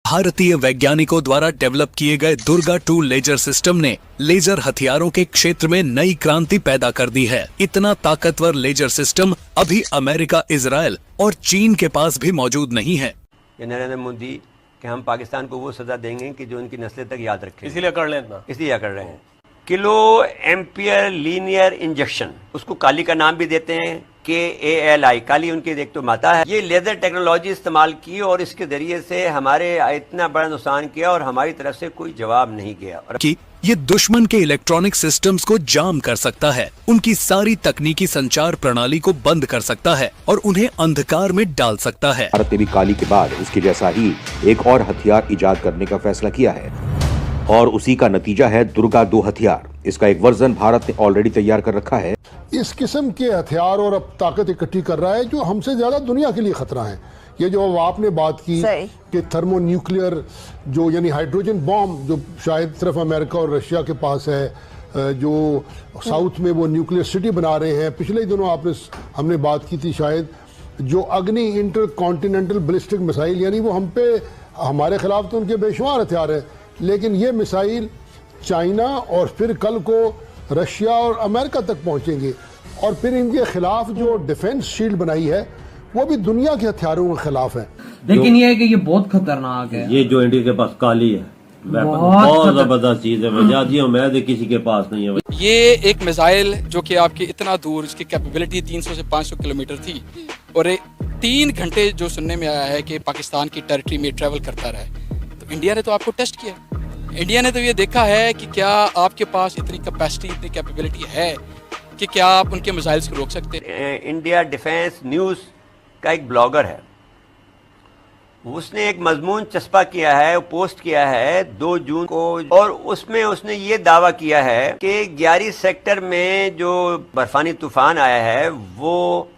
भारतीय वैज्ञानिकों द्वारा डेवलप किए गए दुर्गा 2 लेजर सिस्टम ने लेजर हथियारों के क्षेत्र में नई क्रांति पैदा कर दी है। इतना ताकतवर लेजर सिस्टम अभी अमेरिका, इजराइल और चीन के पास भी मौजूद नहीं है। नरेंद्र मोदी कि हम पाकिस्तान को वो सजा देंगे कि जो उनकी नस्लें तक याद रखें, इसीलिए कर लें इतना, इसलिए कर रहे हैं। किलो एम्पियर लीनियर इंजेक्शन, उसको काली का नाम भी देते हैं, KALI, काली उनकी एक तो माता है। ये लेजर टेक्नोलॉजी इस्तेमाल की और इसके जरिए से हमारे इतना बड़ा नुकसान किया और हमारी तरफ से कोई जवाब नहीं गया। और कि ये दुश्मन के इलेक्ट्रॉनिक सिस्टम्स को जाम कर सकता है, उनकी सारी तकनीकी संचार प्रणाली को बंद कर सकता है और उन्हें अंधकार में डाल सकता है। भारत ने भी काली के बाद उसके जैसा ही एक और हथियार इजाद करने का फैसला किया है और उसी का नतीजा है दुर्गा 2 हथियार। इसका एक वर्जन भारत ने ऑलरेडी तैयार कर रखा है। इस किस्म के हथियार और अब ताकत इकट्ठी कर रहा है जो हमसे ज्यादा दुनिया के लिए खतरा है। ये जो आपने बात की कि थर्मो न्यूक्लियर जो यानी हाइड्रोजन बॉम्ब जो शायद सिर्फ अमेरिका और रशिया के पास है, जो साउथ में वो न्यूक्लियर सिटी बना रहे हैं। पिछले दिनों हमने बात की थी शायद जो अग्नि इंटर कॉन्टिनेंटल बैलिस्टिक मिसाइल, यानी वो हम पे हमारे खिलाफ तो उनके बेशुमार हथियार है, लेकिन ये मिसाइल चाइना और फिर कल को रशिया और अमेरिका तक पहुंचेंगे और फिर इनके खिलाफ जो डिफेंस शील्ड बनाई है वो भी दुनिया के हथियारों के खिलाफ है। लेकिन ये है कि ये बहुत खतरनाक है। ये जो इंडिया के पास काली है बहुत जबरदस्त चीज है, वजादियों में किसी के पास नहीं है। ये एक मिसाइल जो कि आपकी इतना दूर, इसकी कैपेबिलिटी 300 से 500 किलोमीटर थी और 3 घंटे जो सुनने में आया है कि पाकिस्तान की टेरिटरी में ट्रेवल करता रहा है। तो इंडिया ने तो आपको टेस्ट किया, इंडिया ने तो ये देखा है कि क्या आपके पास इतनी कैपेसिटी, इतनी कैपेबिलिटी है कि क्या आप उनके मिसाइल्स को रोक सकते हैं। इंडिया डिफेंस न्यूज़ का एक ब्लॉगर है, उसने एक मजमून चस्पा किया है, पोस्ट किया है 2 जून को, और उसमें उसने ये दावा किया है कि 11 सेक्टर में जो बर्फानी तूफान आया है वो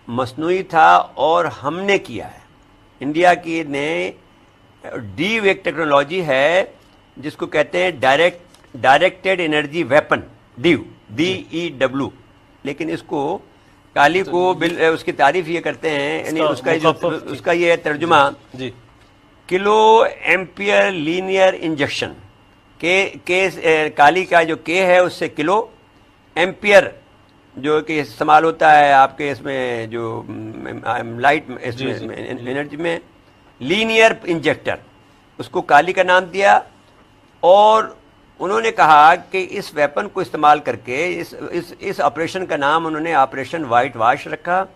मसनूई था और हमने किया है। इंडिया की ने डीव एक टेक्नोलॉजी है जिसको कहते हैं डायरेक्टेड एनर्जी वेपन, DEW, लेकिन इसको काली को उसकी तारीफ ये करते हैं, यानी उसका ये तर्जुमा किलो एम्पियर लीनियर इंजेक्शन, के काली का जो के है उससे किलो, एम्पियर जो कि इस्तेमाल होता है आपके इसमें जो लाइट इसमें एनर्जी में, लीनियर इंजेक्टर, उसको काली का नाम दिया। और उन्होंने कहा कि इस वेपन को इस्तेमाल करके इस ऑपरेशन का नाम उन्होंने ऑपरेशन वाइट वाश रखा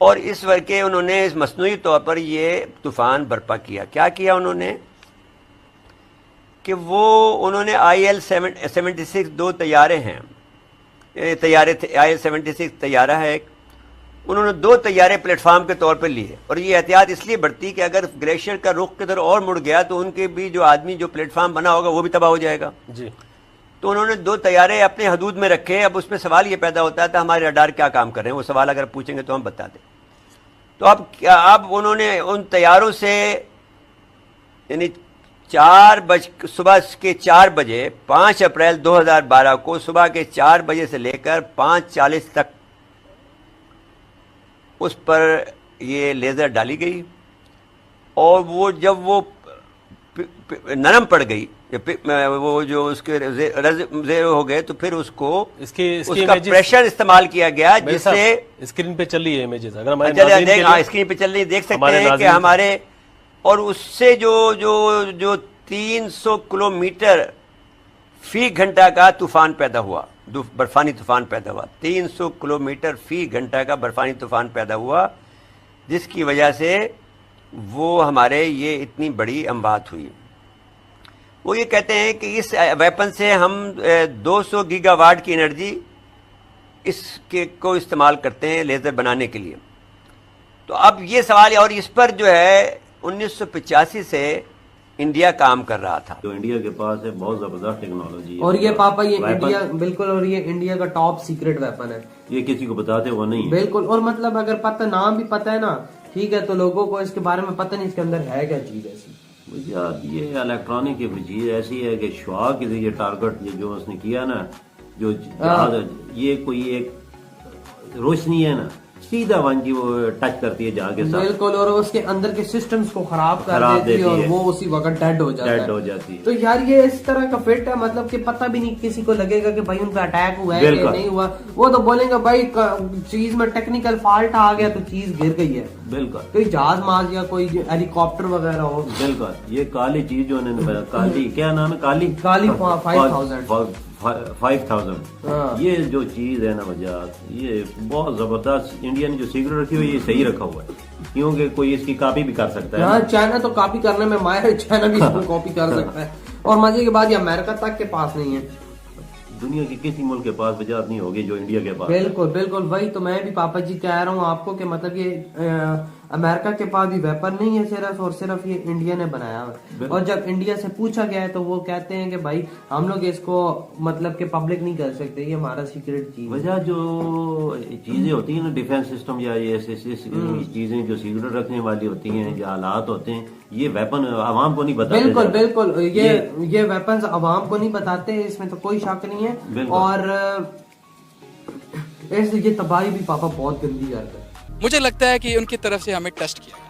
और इस वर्के उन्होंने इस मसनूई तौर पर ये तूफान बर्पा किया। क्या किया उन्होंने कि उन्होंने IL-76 2 तैयारे हैं, IL-76 तैयारा है, उन्होंने 2 तैयारे प्लेटफार्म के तौर पर लिए और ये एहतियात इसलिए बढ़ती कि अगर ग्लेशियर का रुख किधर और मुड़ गया तो उनके भी जो आदमी जो प्लेटफार्म बना होगा वो भी तबाह हो जाएगा जी। तो उन्होंने 2 तैयारे अपने हदूद में रखे। अब उसमें सवाल ये पैदा होता था हमारे रडार क्या काम कर रहे हैं, वो सवाल अगर पूछेंगे तो हम बता दें। तो अब उन्होंने उन तैयारों से यानी सुबह के 4 बजे 5 अप्रैल 2012 को सुबह के 4 बजे से लेकर 5:40 तक उस पर ये लेज़र डाली गई और वो जब वो नरम पड़ गई, वो जो उसके ज़ेरो हो गए, तो फिर उसका प्रेशर इस्तेमाल किया गया जिससे स्क्रीन पे चल रही है इमेजेस, अगर हमारे स्क्रीन पे चल रही देख सकते हैं कि हमारे, और उससे जो 300 किलोमीटर फी घंटा का तूफान पैदा हुआ, बर्फानी तूफान पैदा हुआ, 300 किलोमीटर फी घंटा का बर्फानी तूफान पैदा हुआ, जिसकी वजह से वो हमारे ये इतनी बड़ी अमवात हुई। वो ये कहते हैं कि इस वेपन से हम 200 गीगावाट की एनर्जी को इस्तेमाल करते हैं लेज़र बनाने के लिए। तो अब ये सवाल है, और इस पर जो है 1985 से इंडिया काम कर रहा था। जो इंडिया के पास है बहुत जबरदस्त टेक्नोलॉजी है और ये पापा ये इंडिया बिल्कुल, और ये इंडिया का टॉप सीक्रेट वेपन है, ये किसी को बताते वो नहीं बिल्कुल। और मतलब अगर पता नाम भी पता है ना, ठीक है, तो लोगों को इसके बारे में पता नहीं इसके अंदर है क्या चीज ऐसी। यार ये इलेक्ट्रॉनिक की चीज ऐसी है कि शुआ के लिए टारगेट जो उसने किया ना, जो ये कोई एक रोशनी है ना, सीधा वन की वो टच करती है जाके साथ बिल्कुल, और उसके अंदर के सिस्टम्स को खराब कर देती है और वो उसी वक्त डेड हो जाती है। तो यार ये इस तरह का फिट है, मतलब कि पता भी नहीं किसी को लगेगा कि भाई उन पे अटैक हुआ है कि नहीं हुआ, वो तो बोलेंगे भाई चीज में टेक्निकल फॉल्ट आ गया तो चीज गिर गई है। बिल्कुल, कोई जहाज मार या कोई हेलीकॉप्टर वगैरह हो। बिल्कुल, ये काली चीज जो उन्होंने काली क्या नाम है, काली 5000 ये जो चीज है ना वजह, ये बहुत जबरदस्त। इंडिया ने जो सिगरेट रखी हुई है ये सही रखा हुआ है, क्योंकि कोई इसकी कॉपी भी कर सकता है। हाँ, चाइना तो कॉपी करने में माहिर है, चाइना भी इसको कॉपी कर सकता है। और मजे की बात ये अमेरिका तक के पास नहीं है, दुनिया के किसी मुल्क के पास वजह नहीं होगी जो इंडिया के पास। बिल्कुल बिल्कुल, वही तो मैं भी पापा जी कह रहा हूँ आपको कि मतलब ये अमेरिका के पास भी वेपन नहीं है सिर्फ और सिर्फ ये इंडिया ने बनाया है। और जब इंडिया से पूछा गया है तो वो कहते हैं कि भाई हम लोग इसको मतलब कि पब्लिक नहीं कर सकते, ये हमारा सीक्रेट चीज। वजह जो चीजें होती हैं ना, डिफेंस सिस्टम या ये ऐसे चीजें जो सीक्रेट रखने वाली होती हैं या हालात होते हैं, ये वेपन आवाम को नहीं बताते। बिल्कुल बिल्कुल, ये वेपन्स आवाम को नहीं बताते, इसमें तो कोई शक नहीं है। और ऐसे ये तबाही भी पापा बहुत गंदी करता है। मुझे लगता है कि उनकी तरफ से हमें टेस्ट किया गया।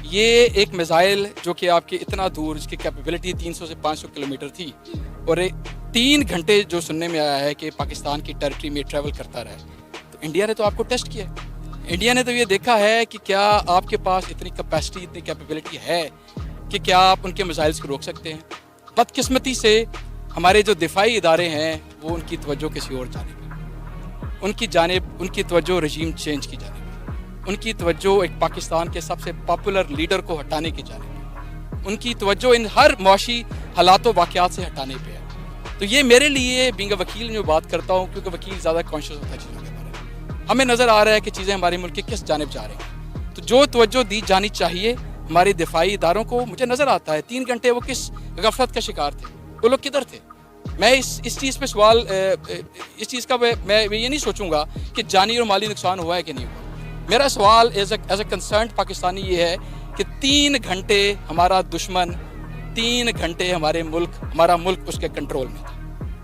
ये एक मिसाइल जो कि आपके इतना दूर, जिसकी कैपेबिलिटी 300 से 500 किलोमीटर थी, और 3 घंटे जो सुनने में आया है कि पाकिस्तान की टेरिटरी में ट्रैवल करता रहा, तो इंडिया ने तो आपको टेस्ट किया। इंडिया ने तो ये देखा है कि क्या आपके पास इतनी कैपेसिटी, इतनी कैपेबिलिटी है कि क्या आप उनके मिसाइल्स को रोक सकते हैं। बदकिस्मती से हमारे जो दिफाई इदारे हैं वो उनकी तवज्जो किसी और जानिब, उनकी तवज्जो रजीम चेंज की जानिब, उनकी तवज्जो एक पाकिस्तान के सबसे पॉपुलर लीडर को हटाने की जानिब, उनकी तवज्जो इन हर मुआशी हालातों वाक़यात से हटाने पे है। तो ये मेरे लिए बीइंग अ वकील जो बात करता हूँ, क्योंकि वकील ज़्यादा कॉन्शियस होता है चीज़ों के बारे में, हमें नज़र आ रहा है कि चीज़ें हमारे मुल्क की किस जानिब जा रही हैं। तो जो तवज्जो दी जानी चाहिए हमारे दिफाई इदारों को, मुझे नज़र आता है 3 घंटे वो किस गफलत का शिकार थे, वो लोग किधर थे। मैं इस चीज़ पे सवाल, इस चीज़ का मैं ये नहीं सोचूंगा कि जानी और माली नुकसान हुआ है कि नहीं हुआ। मेरा सवाल एज ए कंसर्न पाकिस्तानी ये है कि 3 घंटे हमारा दुश्मन, 3 घंटे हमारा मुल्क उसके कंट्रोल में था।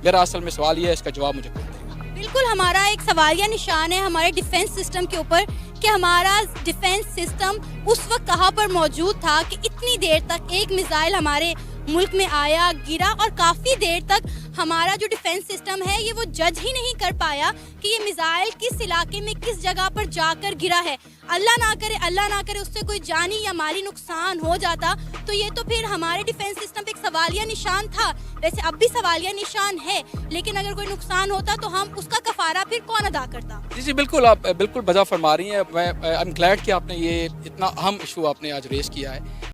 मेरा असल में सवाल ये है, इसका जवाब मुझे कौन देगा। बिल्कुल, हमारा एक सवालिया निशान है हमारे डिफेंस सिस्टम के ऊपर कि हमारा डिफेंस सिस्टम उस वक्त कहाँ पर मौजूद था कि इतनी देर तक एक मिसाइल हमारे मुल्क में आया, गिरा, और काफ़ी देर तक हमारा जो डिफेंस सिस्टम है ये वो जज ही नहीं कर पाया कि ये मिसाइल किस इलाके में किस जगह पर जाकर गिरा है। अल्लाह ना करे उससे कोई जानी या माली नुकसान हो जाता तो ये तो फिर हमारे डिफेंस सिस्टम पे एक सवालिया निशान था। वैसे अब भी सवालिया निशान है, लेकिन अगर कोई नुकसान होता तो हम उसका कफारा फिर कौन अदा करता। जी बिल्कुल, आप बिल्कुल बजा फरमा रही हैं। मैं आई एम ग्लैड कि आपने ये इतना अहम इशू आपने आज रेस किया है।